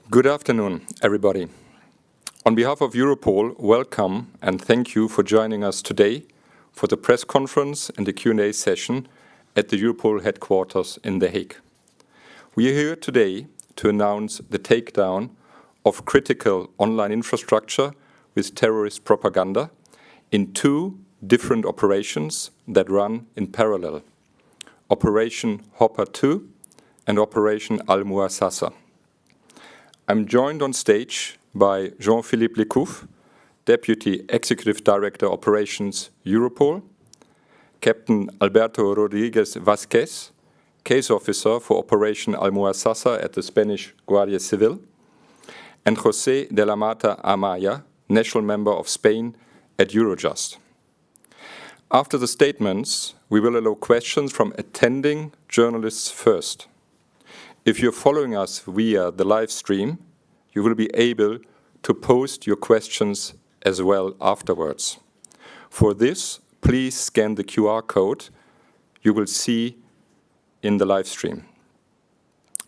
Good afternoon, everybody. On behalf of Europol, welcome and thank you for joining us today for the press conference and the Q&A session at the Europol headquarters in The Hague. We are here today to announce the takedown of critical online infrastructure with terrorist propaganda in two different operations that run in parallel: Operation Hopper 2 and Operation Alua Sasa. I'm joined on stage by Jean-Philippe Lecouf, Deputy Executive Director Operations Europol, Captain Alberto Rodriguez Vasquez, Case Officer for Operation Alua Sasa at the Spanish Guardia Civil, and José de la Mata Amaya, National Member of Spain at Eurojust. After the statements, we will allow questions from attending journalists first. If you're following us via the live stream, you will be able to post your questions as well afterwards. For this, please scan the QR code you will see in the live stream.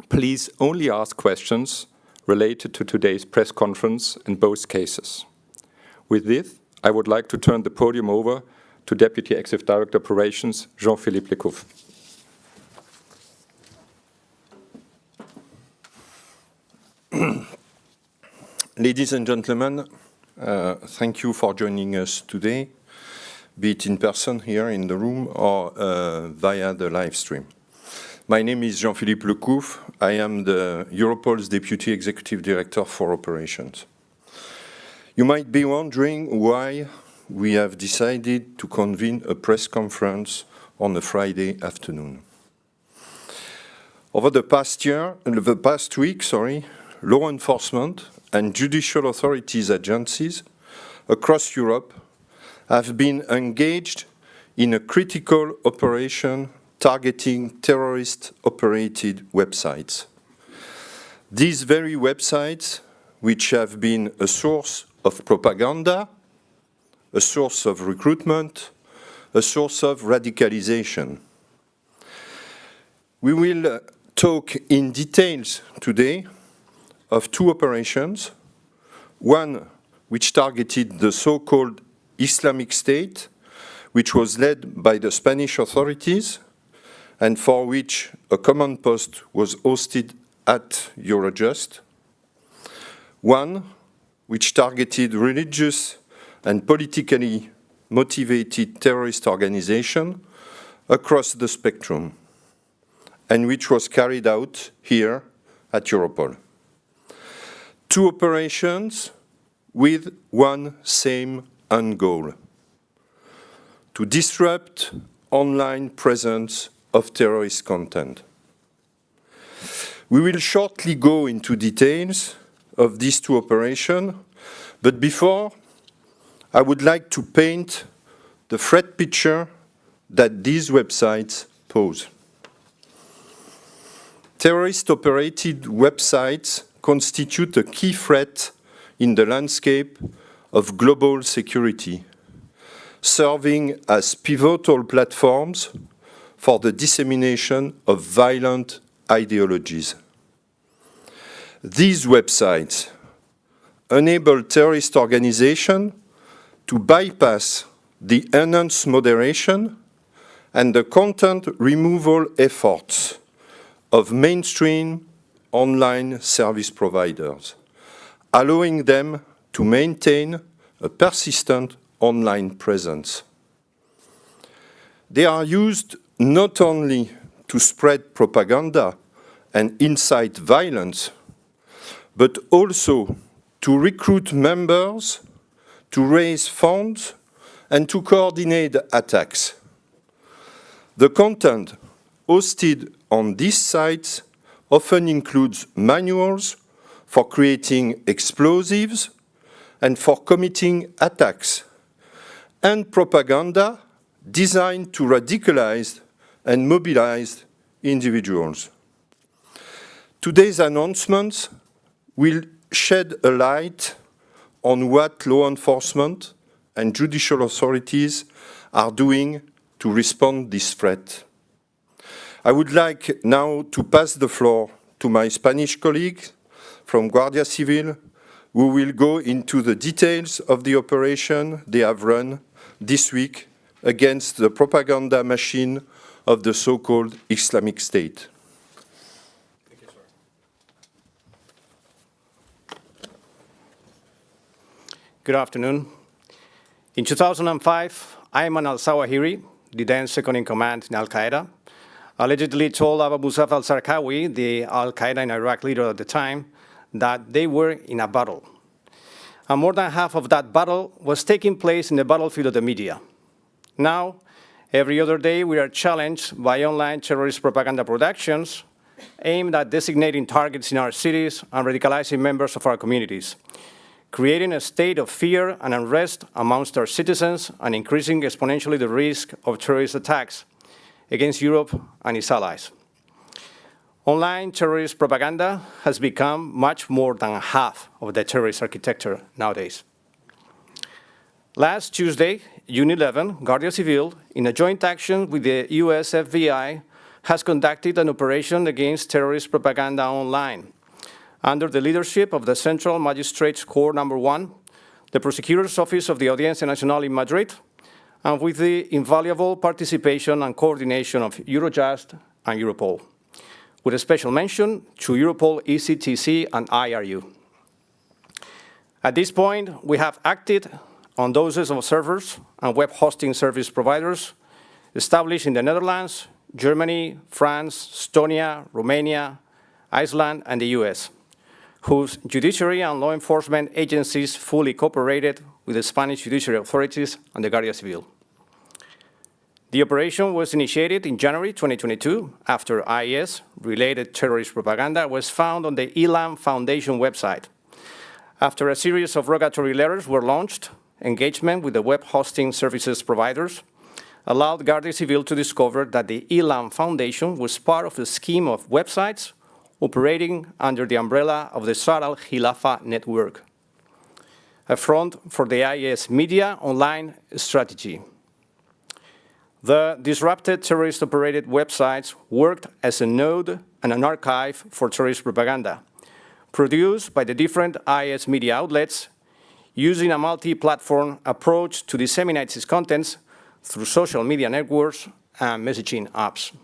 Please only ask questions related to today's press conference in both cases. With this, I would like to turn the podium over to Deputy Executive Director Operations, Jean-Philippe Lecouf. Ladies and gentlemen, thank you for joining us today, be it in person here in the room or via the live stream. My name is Jean-Philippe Lecouf. I am the Europol's Deputy Executive Director for Operations. You might be wondering why we have decided to convene a press conference on a Friday afternoon. Over the past week, law enforcement and judicial authorities agencies across Europe have been engaged in a critical operation targeting terrorist-operated websites. These very websites, which have been a source of propaganda, a source of recruitment, a source of radicalization. We will talk in details today of two operations, one which targeted the so-called Islamic State, which was led by the Spanish authorities and for which a command post was hosted at Eurojust, one which targeted religious and politically motivated terrorist organization across the spectrum, and which was carried out here at Europol. Two operations with one same end goal: to disrupt online presence of terrorist content. We will shortly go into details of these two operations, but before, I would like to paint the threat picture that these websites pose. Terrorist-operated websites constitute a key threat in the landscape of global security, serving as pivotal platforms for the dissemination of violent ideologies. These websites enable terrorist organizations to bypass the enhanced moderation and the content removal efforts of mainstream online service providers, allowing them to maintain a persistent online presence. They are used not only to spread propaganda and incite violence, but also to recruit members, to raise funds, and to coordinate attacks. The content hosted on these sites often includes manuals for creating explosives and for committing attacks, and propaganda designed to radicalize and mobilize individuals. Today's announcements will shed a light on what law enforcement and judicial authorities are doing to respond to this threat. I would like now to pass the floor to my Spanish colleagues from Guardia Civil, who will go into the details of the operation they have run this week against the propaganda machine of the so-called Islamic State. Thank you, sir. Good afternoon. In 2005, Ayman al-Zawahiri, the then second-in-command in Al-Qaeda, allegedly told Abu Musab al-Zarqawi, the Al-Qaeda and Iraq leader at the time, that they were in a battle. And more than half of that battle was taking place in the battlefield of the media. Now, every other day, we are challenged by online terrorist propaganda productions aimed at designating targets in our cities and radicalizing members of our communities, creating a state of fear and unrest amongst our citizens and increasing exponentially the risk of terrorist attacks against Europe and its allies. Online terrorist propaganda has become much more than half of the terrorist architecture nowadays. Last Tuesday, June 11, Guardia Civil, in a joint action with the US FBI, has conducted an operation against terrorist propaganda online under the leadership of the Central Magistrates Court No. 1, the Prosecutor's Office of the Audiencia Nacional in Madrid, and with the invaluable participation and coordination of Eurojust and Europol, with a special mention to Europol ECTC and IRU. At this point, we have acted on dozens of servers and web hosting service providers established in the Netherlands, Germany, France, Estonia, Romania, Iceland, and the US, whose judiciary and law enforcement agencies fully cooperated with the Spanish judiciary authorities and the Guardia Civil. The operation was initiated in January 2022 after IS-related terrorist propaganda was found on the Elam Foundation website. After a series of rogatory letters were launched, engagement with the web hosting services providers allowed Guardia Civil to discover that the Elam Foundation was part of a scheme of websites operating under the umbrella of the Sar al-Khilafa network, a front for the IS media online strategy. The disrupted terrorist-operated websites worked as a node and an archive for terrorist propaganda, produced by the different IS media outlets, using a multi-platform approach to disseminate its contents through social media networks and messaging apps.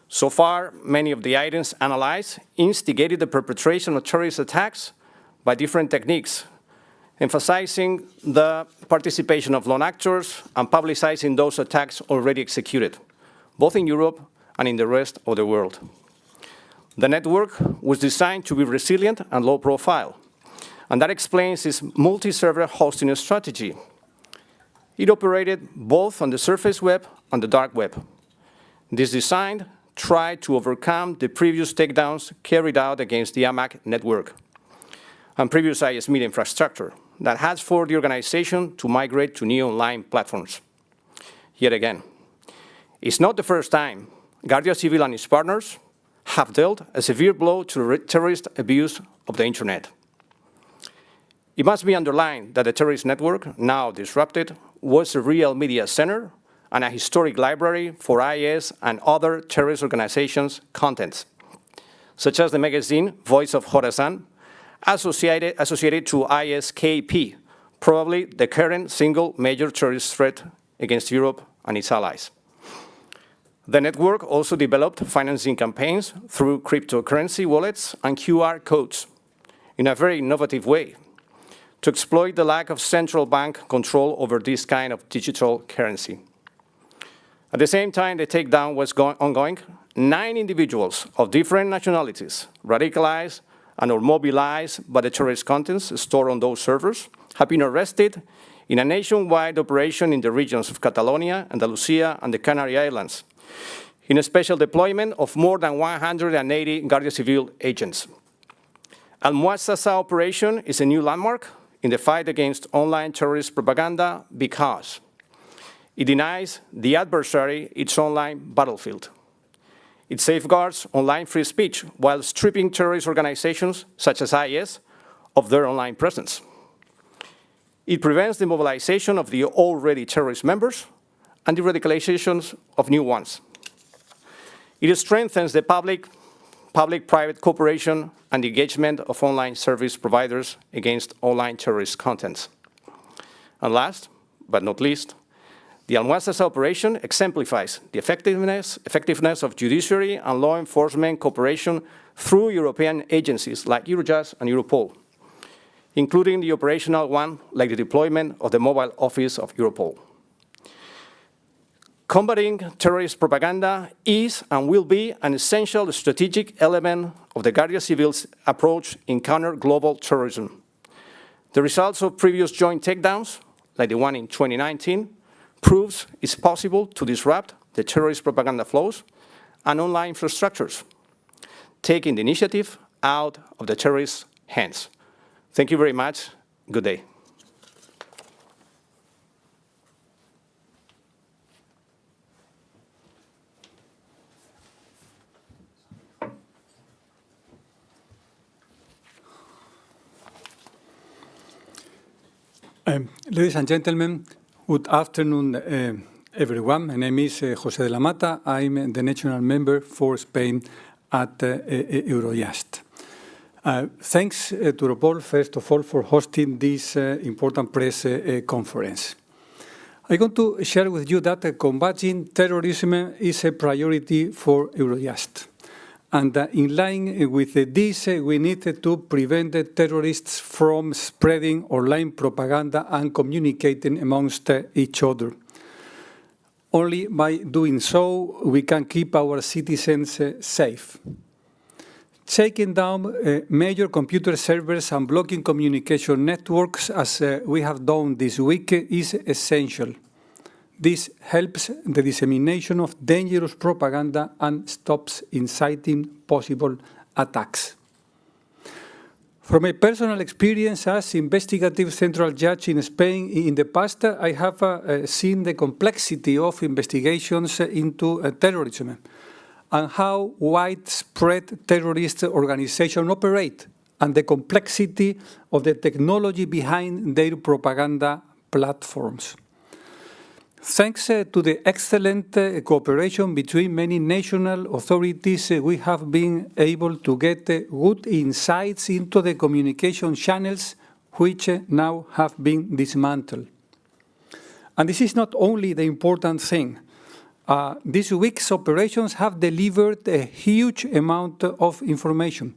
So far, many of the items analyzed instigated the perpetration of terrorist attacks by different techniques, emphasizing the participation of lone actors and publicizing those attacks already executed, both in Europe and in the rest of the world. The network was designed to be resilient and low profile, and that explains its multi-server hosting strategy. It operated both on the surface web and the dark web. This design tried to overcome the previous takedowns carried out against the AMAC network and previous IS media infrastructure that has forced the organization to migrate to new online platforms. Yet again, it's not the first time Guardia Civil and its partners have dealt a severe blow to the terrorist abuse of the internet. It must be underlined that the terrorist network, now disrupted, was a real media center and a historic library for IS and other terrorist organizations' contents, such as the magazine Voice of Khorasan, associated to ISKP, probably the current single major terrorist threat against Europe and its allies. The network also developed financing campaigns through cryptocurrency wallets and QR codes in a very innovative way to exploit the lack of central bank control over this kind of digital currency. At the same time the takedown was ongoing, 9 individuals of different nationalities, radicalized and or mobilized by the terrorist contents stored on those servers, have been arrested in a nationwide operation in the regions of Catalonia, Andalusia, and the Canary Islands, in a special deployment of more than 180 Guardia Civil agents. Al-Muassasa operation is a new landmark in the fight against online terrorist propaganda because it denies the adversary its online battlefield. It safeguards online free speech while stripping terrorist organizations such as IS of their online presence. It prevents the mobilization of the already terrorist members and the radicalizations of new ones. It strengthens the public public-private cooperation, and the engagement of online service providers against online terrorist contents. And last, but not least, the Almuestras operation exemplifies the effectiveness of judiciary and law enforcement cooperation through European agencies like Eurojust and Europol, including the operational one like the deployment of the mobile office of Europol. Combating terrorist propaganda is and will be an essential strategic element of the Guardia Civil's approach in counter-global terrorism. The results of previous joint takedowns, like the one in 2019, proves it's possible to disrupt the terrorist propaganda flows and online infrastructures, taking the initiative out of the terrorists' hands. Thank you very much. Good day. Ladies and gentlemen, good afternoon, everyone. My name is José de la Mata. I'm the national member for Spain at Eurojust. Thanks to Europol, first of all, for hosting this important press conference. I'm going to share with you that combating terrorism is a priority for Eurojust. And in line with this, we need to prevent the terrorists from spreading online propaganda and communicating amongst each other. Only by doing so, we can keep our citizens safe. Taking down major computer servers and blocking communication networks, as we have done this week, is essential. This helps the dissemination of dangerous propaganda and stops inciting possible attacks. From a personal experience as investigative central judge in Spain in the past, I have seen the complexity of investigations into terrorism and how widespread terrorist organizations operate and the complexity of the technology behind their propaganda platforms. Thanks to the excellent cooperation between many national authorities, we have been able to get good insights into the communication channels which now have been dismantled. And this is not only the important thing. This week's operations have delivered a huge amount of information,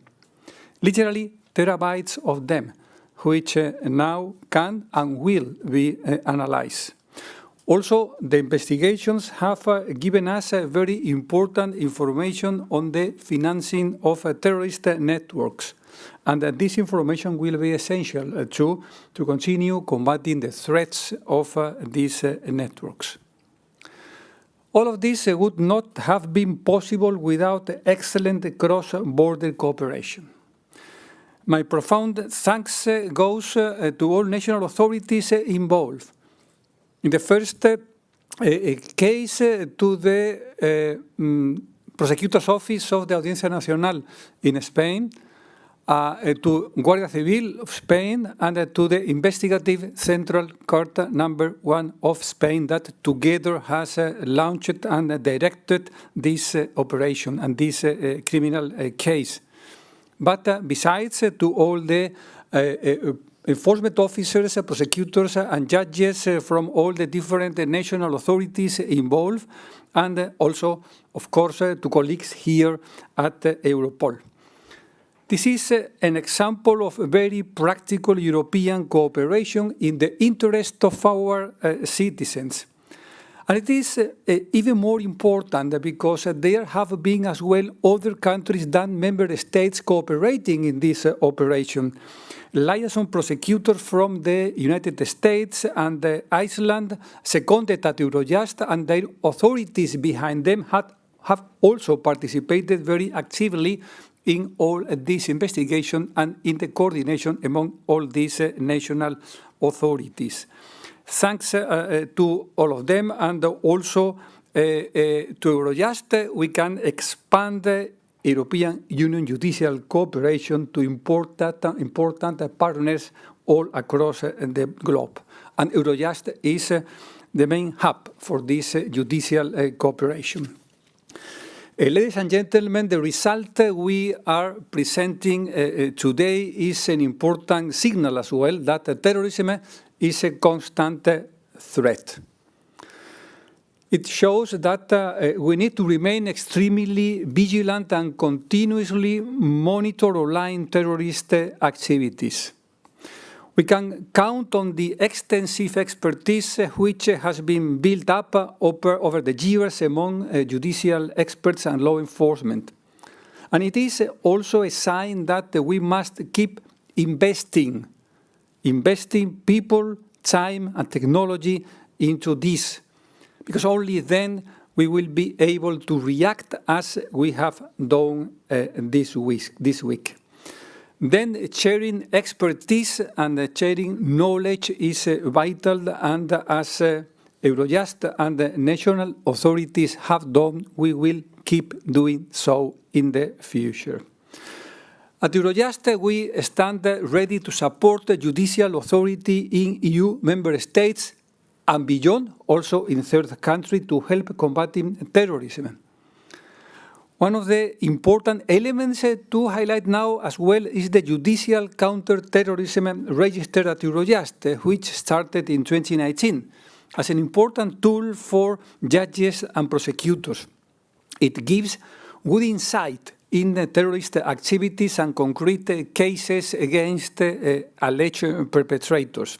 literally terabytes of them, which now can and will be analyzed. Also, the investigations have given us very important information on the financing of terrorist networks, and this information will be essential to continue combating the threats of these networks. All of this would not have been possible without excellent cross-border cooperation. My profound thanks goes to all national authorities involved. In the first case, to the Prosecutor's Office of the Audiencia Nacional in Spain, to Guardia Civil of Spain, and to the Investigative Central Court #1 of Spain that together has launched and directed this operation and this criminal case. But besides, to all the enforcement officers, prosecutors, and judges from all the different national authorities involved, and also, of course, to colleagues here at Europol. This is an example of very practical European cooperation in the interest of our citizens. And it is even more important because there have been as well other countries than member states cooperating in this operation. Liaison prosecutors from the United States and Iceland, seconded at Eurojust, and their authorities behind them have also participated very actively in all this investigation and in the coordination among all these national authorities. Thanks to all of them, and also to Eurojust, we can expand European Union judicial cooperation to important partners all across the globe. And Eurojust is the main hub for this judicial cooperation. Ladies and gentlemen, the result we are presenting today is an important signal as well that terrorism is a constant threat. It shows that we need to remain extremely vigilant and continuously monitor online terrorist activities. We can count on the extensive expertise which has been built up over the years among judicial experts and law enforcement. And it is also a sign that we must keep investing people, time and technology into this, because only then we will be able to react as we have done this week. Then sharing expertise and sharing knowledge is vital, and as Eurojust and the national authorities have done, we will keep doing so in the future. At Eurojust, we stand ready to support the judicial authority in EU member states and beyond, also in third countries, to help combating terrorism. One of the important elements to highlight now as well is the Judicial Counter-Terrorism Register at Eurojust, which started in 2019 as an important tool for judges and prosecutors. It gives good insight in terrorist activities and concrete cases against alleged perpetrators.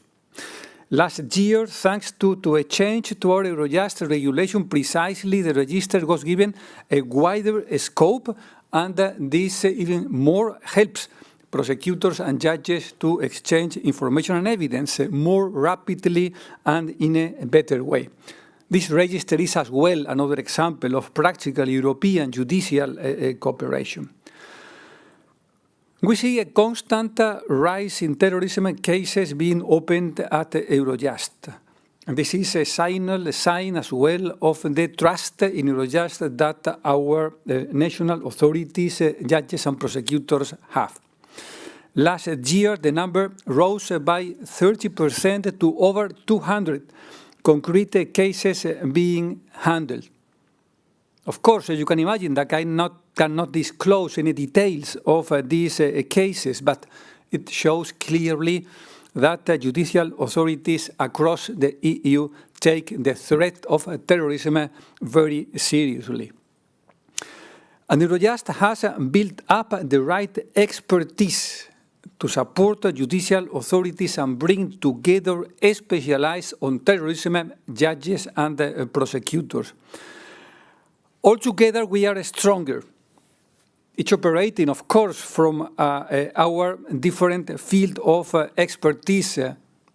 Last year, thanks to a change to our Eurojust regulation, precisely the register was given a wider scope, and this even more helps prosecutors and judges to exchange information and evidence more rapidly and in a better way. This register is as well another example of practical European judicial cooperation. We see a constant rise in terrorism cases being opened at Eurojust. And this is a sign as well of the trust in Eurojust that our national authorities, judges and prosecutors have. Last year, the number rose by 30% to over 200 concrete cases being handled. Of course, as you can imagine, that I cannot disclose any details of these cases, but it shows clearly that judicial authorities across the EU take the threat of terrorism very seriously. And Eurojust has built up the right expertise to support judicial authorities and bring together specialized on terrorism judges and prosecutors. Altogether, we are stronger, each operating, of course, from our different field of expertise,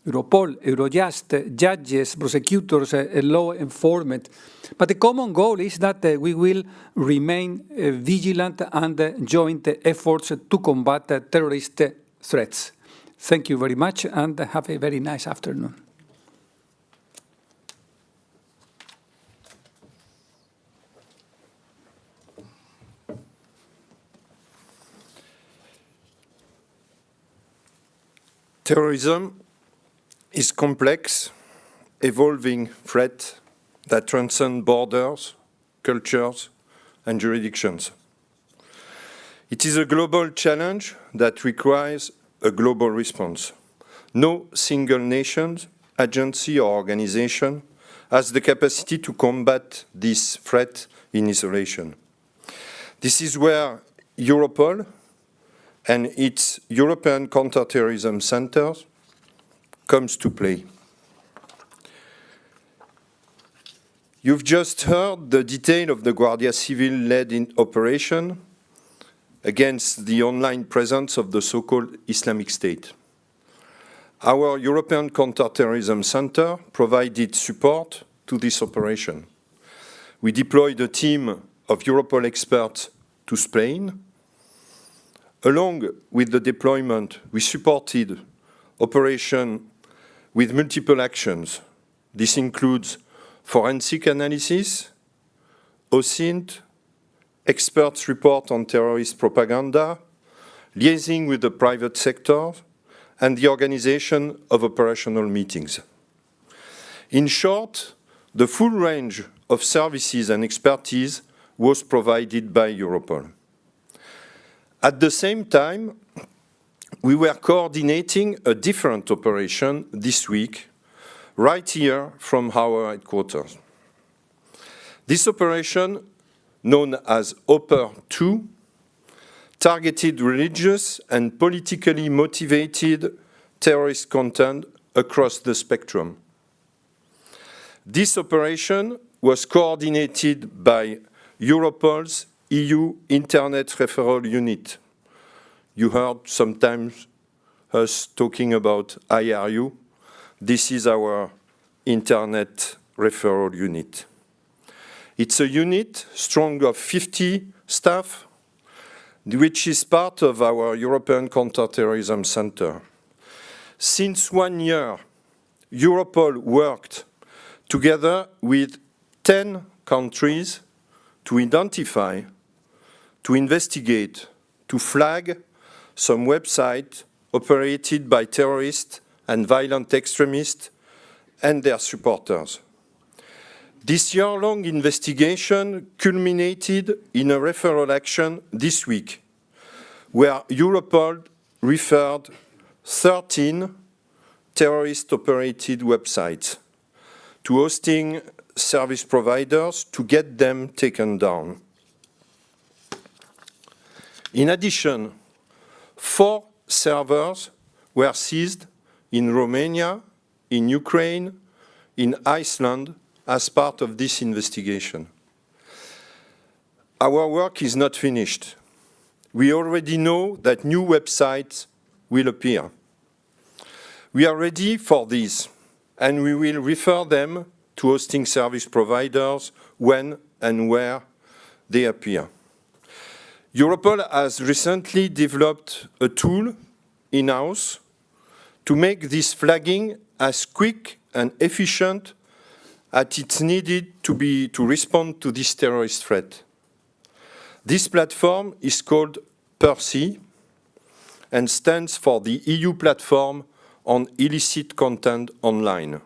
Europol, Eurojust, judges, prosecutors, law enforcement. But the common goal is that we will remain vigilant and joint efforts to combat terrorist threats. Thank you very much, and have a very nice afternoon. Terrorism is complex, evolving threat that transcend borders, cultures, and jurisdictions. It is a global challenge that requires a global response. No single nation, agency, or organization has the capacity to combat this threat in isolation. This is where Europol and its European Counterterrorism Centers comes to play. You've just heard the detail of the Guardia Civil-led operation against the online presence of the so-called Islamic State. Our European Counterterrorism Center provided support to this operation. We deployed a team of Europol experts to Spain. Along with the deployment, we supported operation with multiple actions. This includes forensic analysis, OSINT, experts report on terrorist propaganda, liaising with the private sector, and the organization of operational meetings. In short, the full range of services and expertise was provided by Europol. At the same time, we were coordinating a different operation this week, right here from our headquarters. This operation, known as Hopper 2, targeted religious and politically motivated terrorist content across the spectrum. This operation was coordinated by Europol's EU Internet Referral Unit. You heard sometimes us talking about IRU. This is our Internet Referral Unit. It's a unit strong of 50 staff, which is part of our European Counterterrorism Center. Since 1 year, Europol worked together with 10 countries to identify, to investigate, to flag some websites operated by terrorists and violent extremists and their supporters. This year-long investigation culminated in a referral action this week, where Europol referred 13 terrorist-operated websites to hosting service providers to get them taken down. In addition, 4 servers were seized in Romania, in Ukraine, in Iceland, as part of this investigation. Our work is not finished. We already know that new websites will appear. We are ready for this, and we will refer them to hosting service providers when and where they appear. Europol has recently developed a tool in-house to make this flagging as quick and efficient as it's needed to respond to this terrorist threat. This platform is called PERSI and stands for the EU Platform on Illicit Content Online.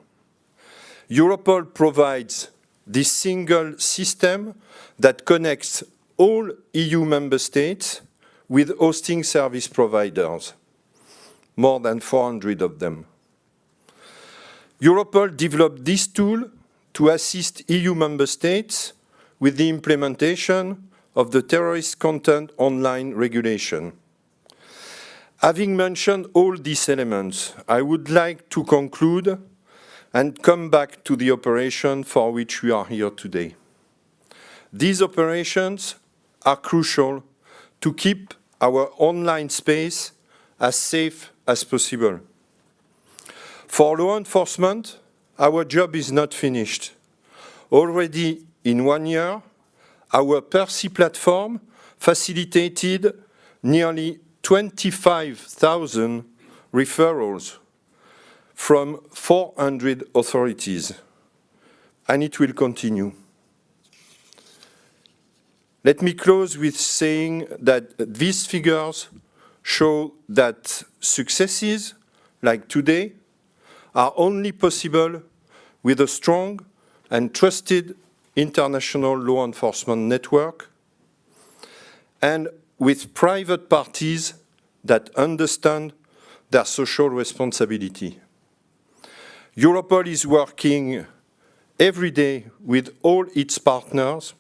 Europol provides this single system that connects all EU member states with hosting service providers, more than 400 of them. Europol developed this tool to assist EU member states with the implementation of the terrorist content online regulation. Having mentioned all these elements, I would like to conclude and come back to the operation for which we are here today. These operations are crucial to keep our online space as safe as possible. For law enforcement, our job is not finished. Already in 1 year, our PERSI platform facilitated nearly 25,000 referrals from 400 authorities, and it will continue. Let me close with saying that these figures show that successes like today are only possible with a strong and trusted international law enforcement network and with private parties that understand their social responsibility. Europol is working every day with all its partners,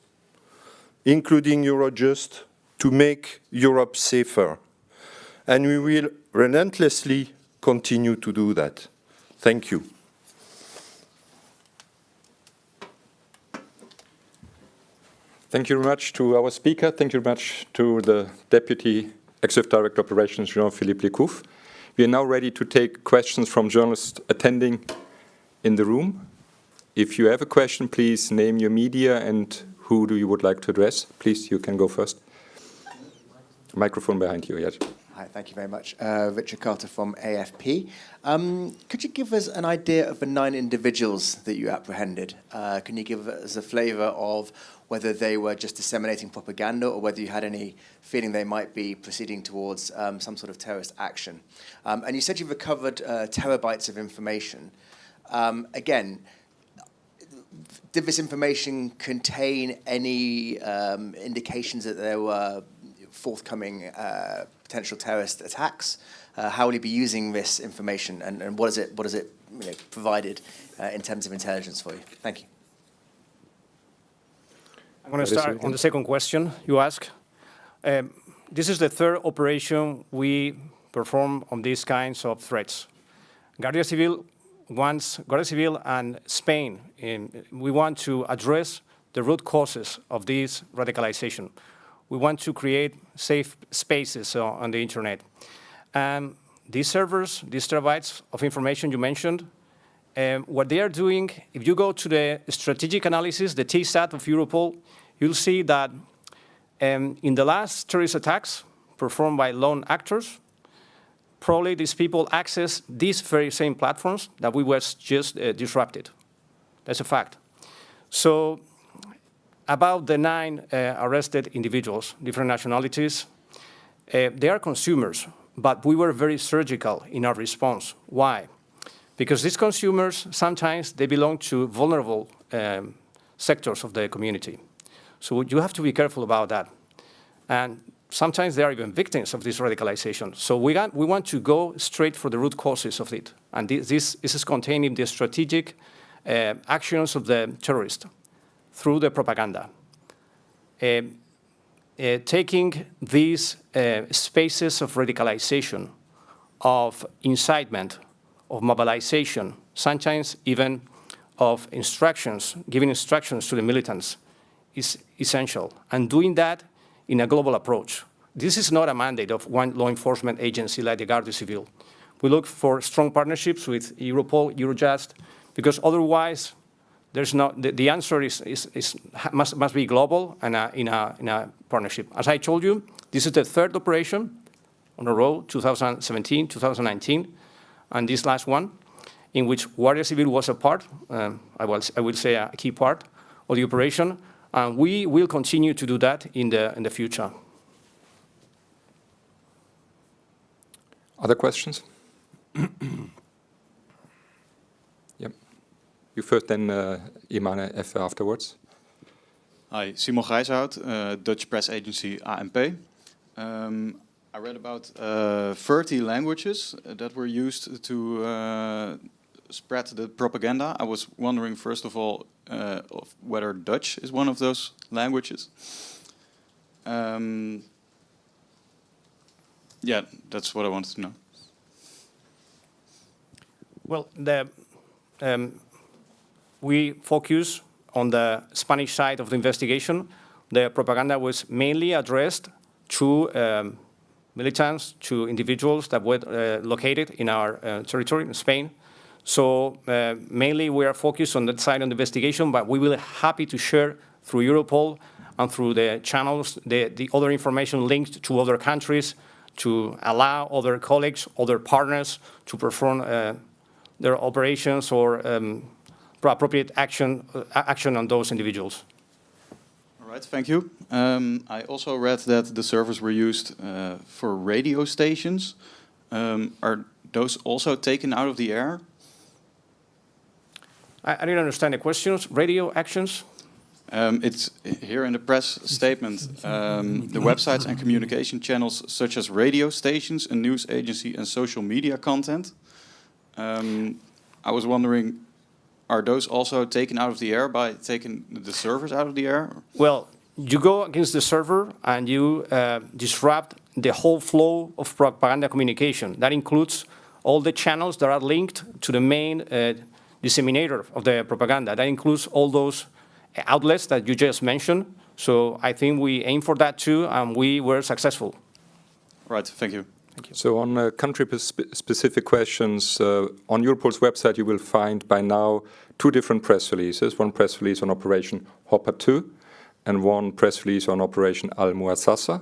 including Eurojust, to make Europe safer. And we will relentlessly continue to do that. Thank you. Thank you very much to our speaker. Thank you very much to the Deputy Executive Director of Operations, Jean-Philippe Lecouf. We are now ready to take questions from journalists attending in the room. If you have a question, please name your media and who do you would like to address. Please, you can go first. Microphone behind you, yes. Hi, thank you very much. Richard Carter from AFP. Could you give us an idea of the 9 individuals that you apprehended? Can you give us a flavour of whether they were just disseminating propaganda or whether you had any feeling they might be proceeding towards some sort of terrorist action? And you said you've recovered terabytes of information. Again, did this information contain any indications that there were forthcoming potential terrorist attacks? How will he be using this information, and what is it provided in terms of intelligence for you? Thank you. I'm going to start on the second question you ask. This is the third operation we perform on these kinds of threats. Guardia Civil and Spain, we want to address the root causes of this radicalization. We want to create safe spaces on the internet. These servers, these terabytes of information you mentioned, what they are doing, if you go to the strategic analysis, the TSAT of Europol, you'll see that in the last terrorist attacks performed by lone actors, probably these people access these very same platforms that we were just disrupted. That's a fact. So about the 9 arrested individuals, different nationalities, they are consumers, but we were very surgical in our response. Why? Because these consumers, sometimes they belong to vulnerable sectors of the community. So you have to be careful about that. And sometimes they are even victims of this radicalization. So we want to go straight for the root causes of it. And this is contained in the strategic actions of the terrorist through the propaganda. Taking these spaces of radicalization, of incitement, of mobilization, sometimes even of instructions, giving instructions to the militants, is essential. And doing that in a global approach. This is not a mandate of one law enforcement agency like the Guardia Civil. We look for strong partnerships with Europol, Eurojust, because otherwise there's not, the answer must be global and in a partnership. As I told you, this is the third operation on a row, 2017, 2019, and this last one, in which Guardia Civil was a part, I will say a key part of the operation, and we will continue to do that in the future. Other questions? Yep. You first, then Imane F. afterwards. Hi, Simon Gijshout, Dutch press agency ANP. I read about 30 languages that were used to spread the propaganda. I was wondering, first of all, whether Dutch is one of those languages. Yeah, that's what I wanted to know. Well, we focus on the Spanish side of the investigation. The propaganda was mainly addressed to militants, to individuals that were located in our territory in Spain. So mainly we are focused on that side of the investigation, but we will be happy to share through Europol and through the channels the other information linked to other countries to allow other colleagues, other partners to perform their operations or appropriate action on those individuals. All right, thank you. I also read that the servers were used for radio stations. Are those also taken out of the air? I didn't understand the questions. Radio actions? It's here in the press statement. The websites and communication channels such as radio stations, a news agency, and social media content. I was wondering, are those also taken out of the air by taking the servers out of the air? Well, you go against the server and you disrupt the whole flow of propaganda communication. That includes all the channels that are linked to the main disseminator of the propaganda. That includes all those outlets that you just mentioned. So I think we aim for that too, and we were successful. Right, thank you. Thank you. So on country-specific questions, on Europol's website you will find by now 2 different press releases. One press release on Operation Hopper 2 and one press release on Operation Al-Muassasa.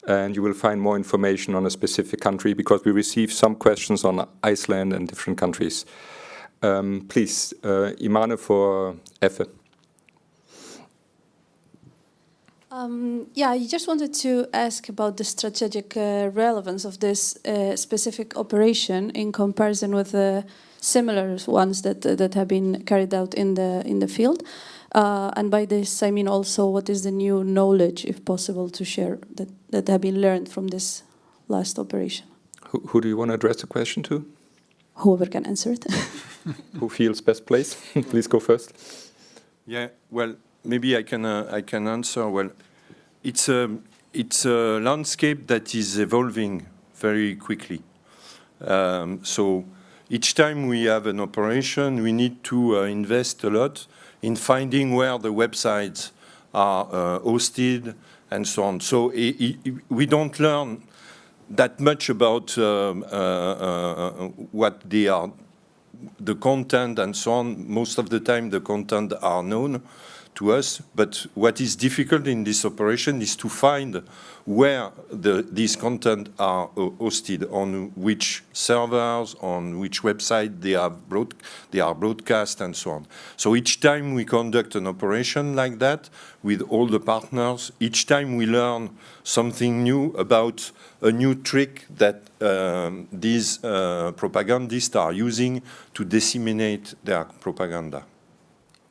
And you will find more information on a specific country because we received some questions on Iceland and different countries. Please, Imane for Effe. Yeah, I just wanted to ask about the strategic relevance of this specific operation in comparison with the similar ones that have been carried out in the field. And by this, I mean also what is the new knowledge, if possible, to share that have been learned from this last operation? Who do you want to address the question to? Whoever can answer it. Who feels best placed? Please go first. Yeah, well, maybe I can answer. Well, it's a landscape that is evolving very quickly. So each time we have an operation, we need to invest a lot in finding where the websites are hosted and so on. So we don't learn that much about what they are, the content and so on. Most of the time the content are known to us, but what is difficult in this operation is to find where these content are hosted, on which servers, on which website they are broadcast and so on. So each time we conduct an operation like that with all the partners, each time we learn something new about a new trick that these propagandists are using to disseminate their propaganda.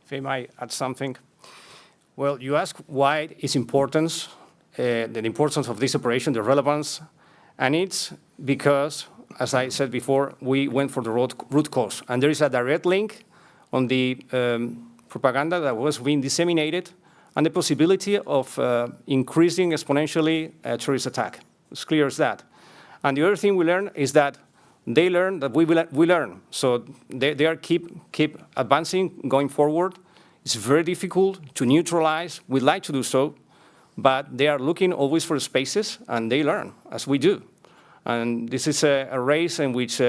If I might add something. Well, you ask why it's important, the importance of this operation, the relevance, and it's because, as I said before, we went for the root cause, and there is a direct link on the propaganda that was being disseminated and the possibility of increasing exponentially a terrorist attack. It's clear as that. And the other thing we learn is that they learn that we learn. So they are keep advancing, going forward. It's very difficult to neutralize. We'd like to do so, but they are looking always for spaces, and they learn, as we do. And this is a race in which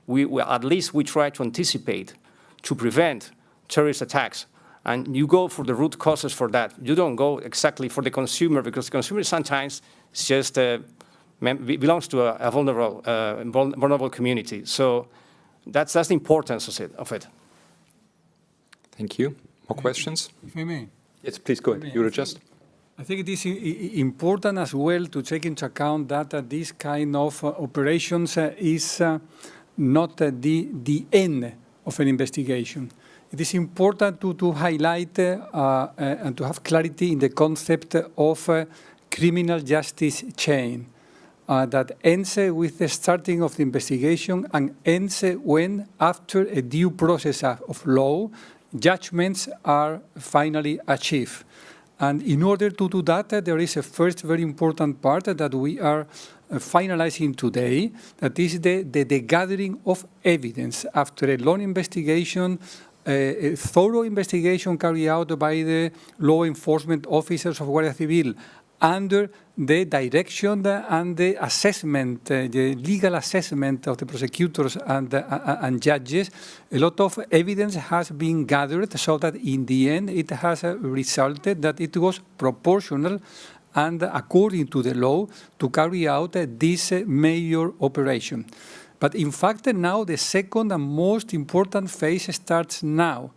we at least we try to anticipate, to prevent terrorist attacks. And you go for the root causes for that. You don't go exactly for the consumer, because the consumer sometimes is just belongs to a vulnerable community. So that's the importance of it. Thank you. More questions? If I may. Yes, please go ahead. Eurojust. I think it is important as well to take into account that this kind of operations is not the end of an investigation. It is important to highlight and to have clarity in the concept of criminal justice chain that ends with the starting of the investigation and ends when, after a due process of law, judgments are finally achieved. And in order to do that, there is a first very important part that we are finalizing today, that is the gathering of evidence. After a long investigation, a thorough investigation carried out by the law enforcement officers of Guardia Civil under the direction and the assessment, the legal assessment of the prosecutors and judges, a lot of evidence has been gathered so that in the end it has resulted that it was proportional and according to the law to carry out this major operation. But in fact, now the second and most important phase starts now.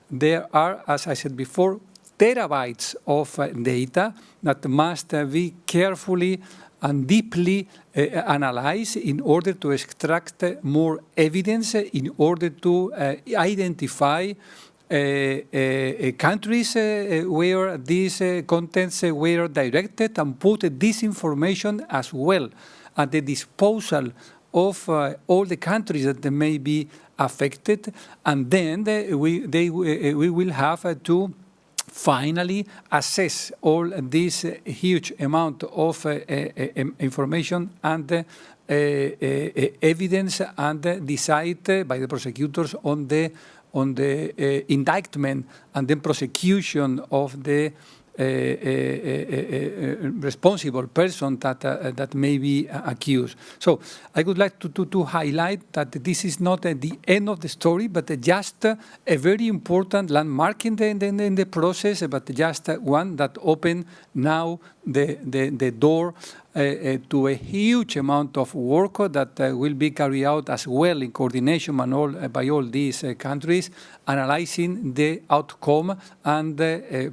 There are, as I said before, terabytes of data that must be carefully and deeply analyzed in order to extract more evidence, in order to identify countries where these contents were directed and put this information as well at the disposal of all the countries that may be affected. And then we will have to finally assess all this huge amount of information and evidence and decide by the prosecutors on the indictment and then prosecution of the responsible person that may be accused. So I would like to highlight that this is not the end of the story, but just a very important landmark in the process, but just one that opened now the door to a huge amount of work that will be carried out as well in coordination by all these countries, analyzing the outcome and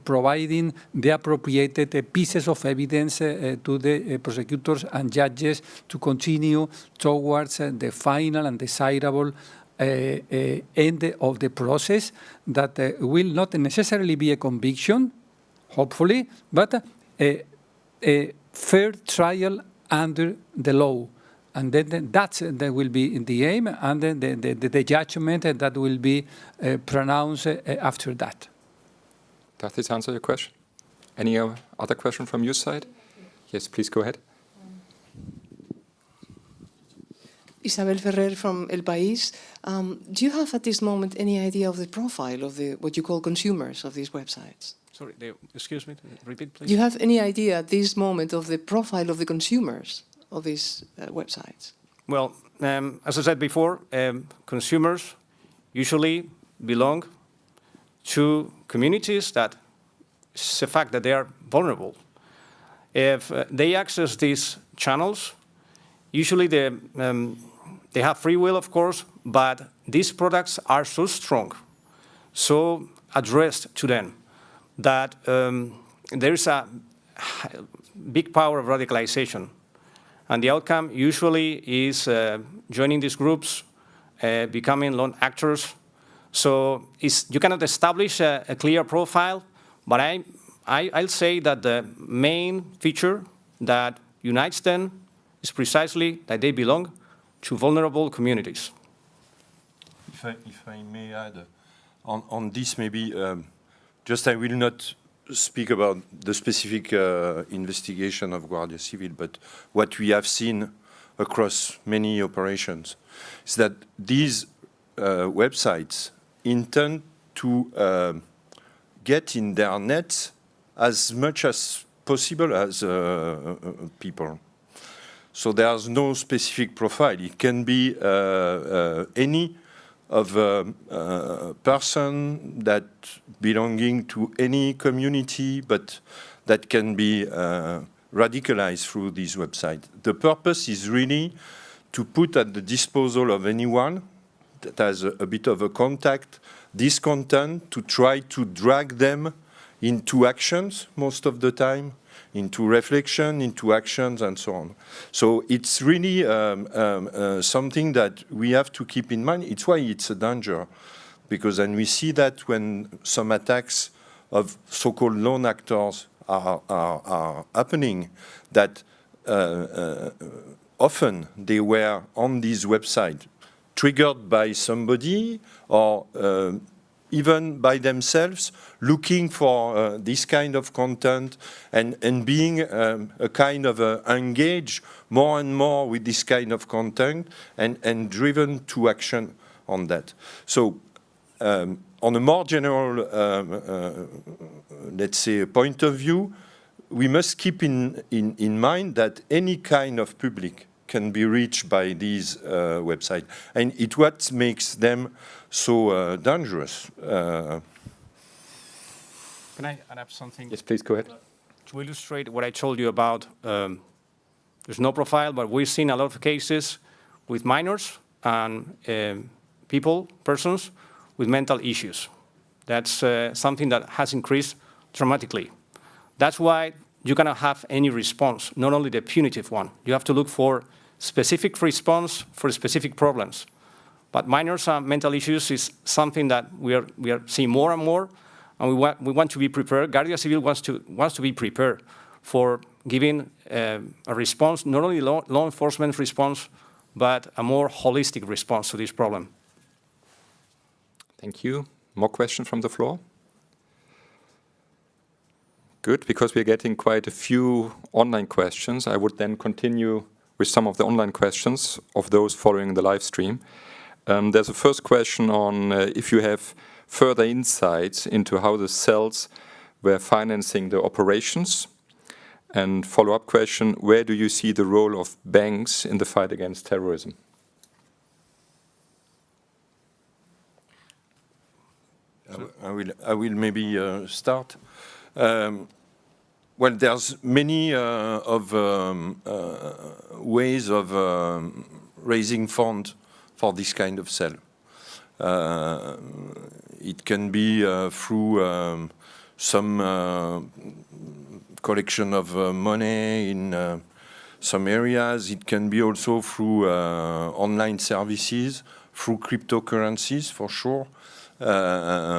providing the appropriated pieces of evidence to the prosecutors and judges to continue towards the final and desirable end of the process that will not necessarily be a conviction, hopefully, but a fair trial under the law. And then that will be the aim, and then the judgment that will be pronounced after that. Does this answer your question? Any other question from your side? Yes, please go ahead. Isabel Ferrer from El País. Do you have at this moment any idea of the profile of what you call consumers of these websites? Sorry, excuse me, repeat please. Do you have any idea at this moment of the profile of the consumers of these websites? Well, as I said before, consumers usually belong to communities that it's a fact that they are vulnerable. If they access these channels, usually they have free will, of course, but these products are so strong, so addressed to them, that there is a big power of radicalization. And the outcome usually is joining these groups, becoming lone actors. So you cannot establish a clear profile, but I'll say that the main feature that unites them is precisely that they belong to vulnerable communities. If I may add on this, maybe just I will not speak about the specific investigation of Guardia Civil, but what we have seen across many operations is that these websites intend to get in their nets as much as possible as people. So there's no specific profile. It can be any of a person that belonging to any community, but that can be radicalized through this website. The purpose is really to put at the disposal of anyone that has a bit of a contact this content, to try to drag them into actions most of the time, into reflection, into actions, and so on. So it's really something that we have to keep in mind. It's why it's a danger, because then we see that when some attacks of so-called lone actors are happening, that often they were on this website triggered by somebody or even by themselves, looking for this kind of content and being a kind of engaged more and more with this kind of content and driven to action on that. So on a more general, let's say, point of view, we must keep in mind that any kind of public can be reached by these websites. And it's what makes them so dangerous. Can I add up something? Yes, please go ahead. To illustrate what I told you about, there's no profile, but we've seen a lot of cases with minors and persons with mental issues. That's something that has increased dramatically. That's why you cannot have any response, not only the punitive one. You have to look for specific response for specific problems. But minors and mental issues is something that we are seeing more and more, and we want to be prepared. Guardia Civil wants to be prepared for giving a response, not only law enforcement response, but a more holistic response to this problem. Thank you. More questions from the floor? Good, because we're getting quite a few online questions. I would then continue with some of the online questions of those following the live stream. There's a first question on if you have further insights into how the cells were financing the operations. And follow-up question, where do you see the role of banks in the fight against terrorism? I will maybe start. Well, Well, there's many ways of raising funds for this kind of cell. It can be through some collection of money in some areas. It can be also through online services, through cryptocurrencies for sure,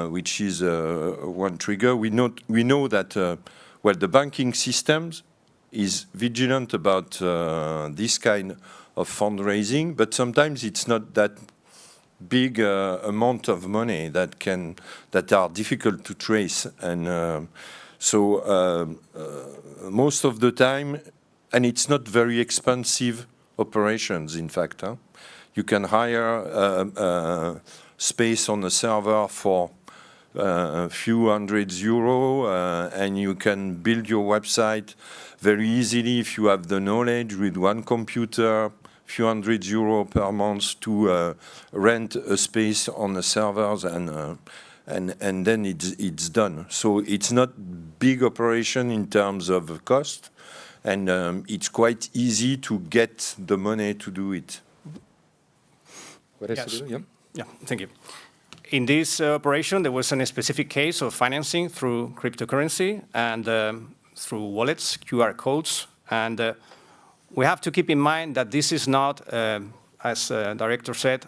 which is one trigger. We know that well, the banking systems is vigilant about this kind of fundraising, but sometimes it's not that big amount of money that are difficult to trace, and so most of the time, and it's not very expensive operations. In fact, you can hire space on a server for a few €100, and you can build your website very easily if you have the knowledge with one computer. Few €100 per month to rent a space on the servers, and then it's done. So it's not big operation in terms of cost, and it's quite easy to get the money to do it. Yes. Yeah, thank you. In this operation, there was a specific case of financing through cryptocurrency and through wallets, QR codes, and we have to keep in mind that this is not, as the director said,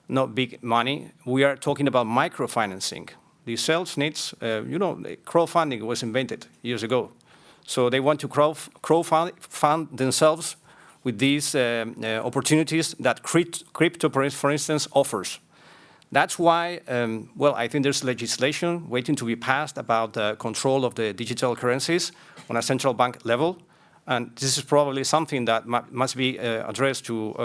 not big money. We are talking about microfinancing. The sales needs, crowdfunding was invented years ago. So they want to crowdfund themselves with these opportunities that crypto, for instance, offers. That's why, well, I think there's legislation waiting to be passed about the control of the digital currencies on a central bank level. And this is probably something that must be addressed to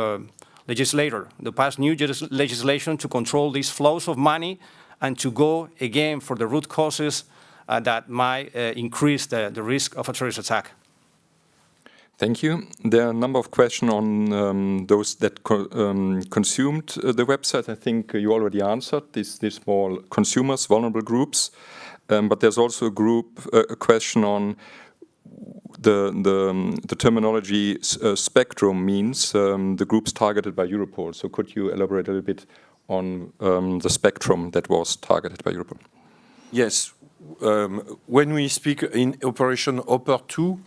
legislator. To pass new legislation to control these flows of money and to go again for the root causes that might increase the risk of a terrorist attack. Thank you. There are a number of questions on those that consumed the website. I think you already answered these small consumers, vulnerable groups. But there's also a question on the terminology spectrum means the groups targeted by Europol. So could you elaborate a little bit on the spectrum that was targeted by Europol? Yes. When we speak in Operation Hopper 2,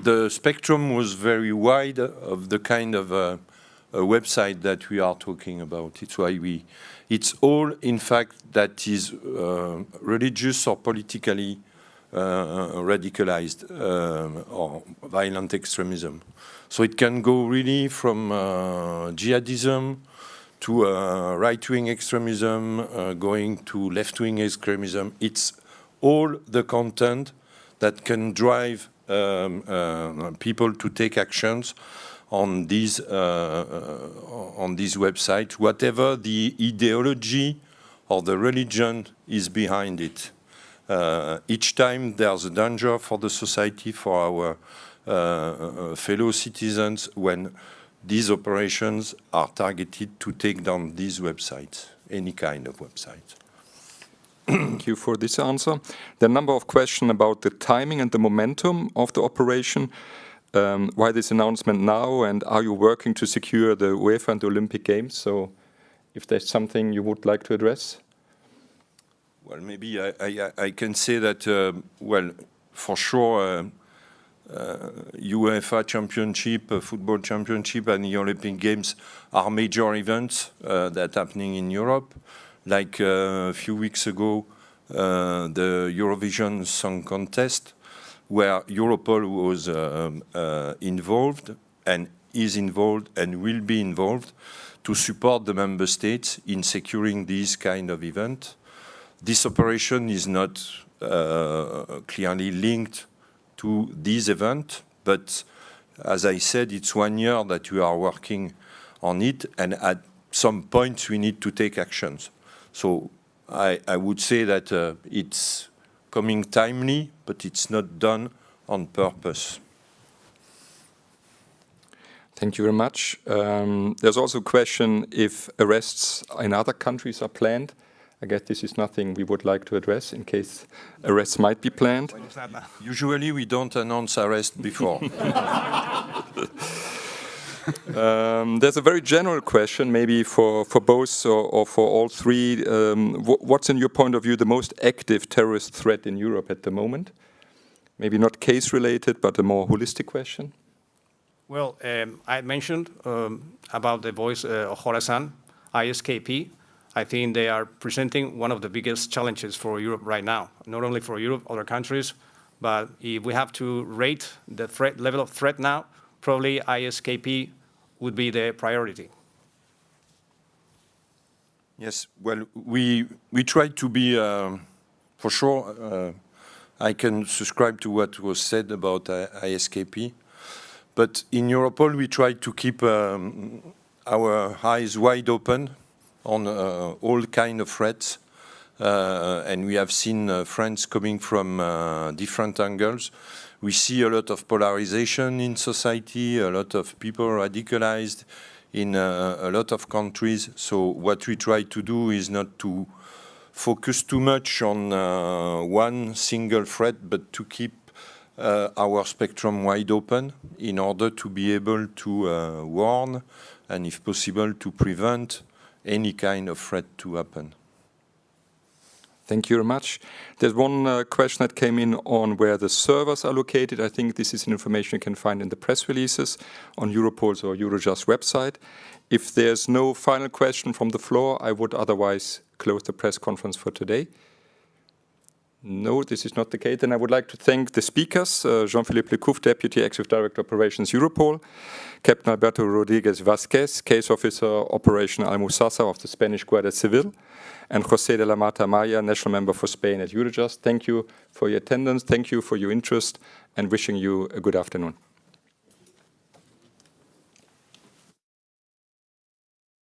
the spectrum was very wide of the kind of a website that we are talking about. It's why it's all, in fact, that is religious or politically radicalized or violent extremism. So it can go really from jihadism to right-wing extremism, going to left-wing extremism. It's all the content that can drive people to take actions on these websites, whatever the ideology or the religion is behind it. Each time there's a danger for the society, for our fellow citizens, when these operations are targeted to take down these websites, any kind of website. Thank you for this answer. There are a number of questions about the timing and the momentum of the operation. Why this announcement now, and are you working to secure the UEFA and the Olympic Games? So if there's something you would like to address. Well, maybe I can say that, well, for sure, UEFA Championship, Football Championship and the Olympic Games are major events that are happening in Europe. Like a few weeks ago, the Eurovision Song Contest, where Europol was involved and is involved and will be involved to support the member states in securing these kind of events. This operation is not clearly linked to this event, but as I said, it's 1 year that we are working on it, and at some point we need to take actions. So I would say that it's coming timely, but it's not done on purpose. Thank you very much. There's also a question if arrests in other countries are planned. I guess this is nothing we would like to address in case arrests might be planned. Usually we don't announce arrest before. There's a very general question, maybe for both or for all three. What's, in your point of view, the most active terrorist threat in Europe at the moment? Maybe not case-related, but a more holistic question. Well, I mentioned about the voice of Khorasan, ISKP. I think they are presenting one of the biggest challenges for Europe right now, not only for Europe, other countries, but if we have to rate the threat, level of threat now, probably ISKP would be the priority. Yes, well, we try to be, for sure, I can subscribe to what was said about ISKP, but in Europol we try to keep our eyes wide open on all kind of threats, and we have seen threats coming from different angles. We see a lot of polarization in society, a lot of people radicalized in a lot of countries. So what we try to do is not to focus too much on one single threat, but to keep our spectrum wide open in order to be able to warn and, if possible, to prevent any kind of threat to happen. Thank you very much. There's one question that came in on where the servers are located. I think this is information you can find in the press releases on Europol's or Eurojust website. If there's no final question from the floor, I would otherwise close the press conference for today. No, this is not the case. Then I would like to thank the speakers, Jean-Philippe Lecouf, Deputy Executive Director Operations Europol, Captain Alberto Rodriguez Vasquez, Case Officer Operation Almusasa of the Spanish Guardia Civil, and José de la Mata Maya, National Member for Spain at Eurojust. Thank you for your attendance, thank you for your interest, and wishing you a good afternoon.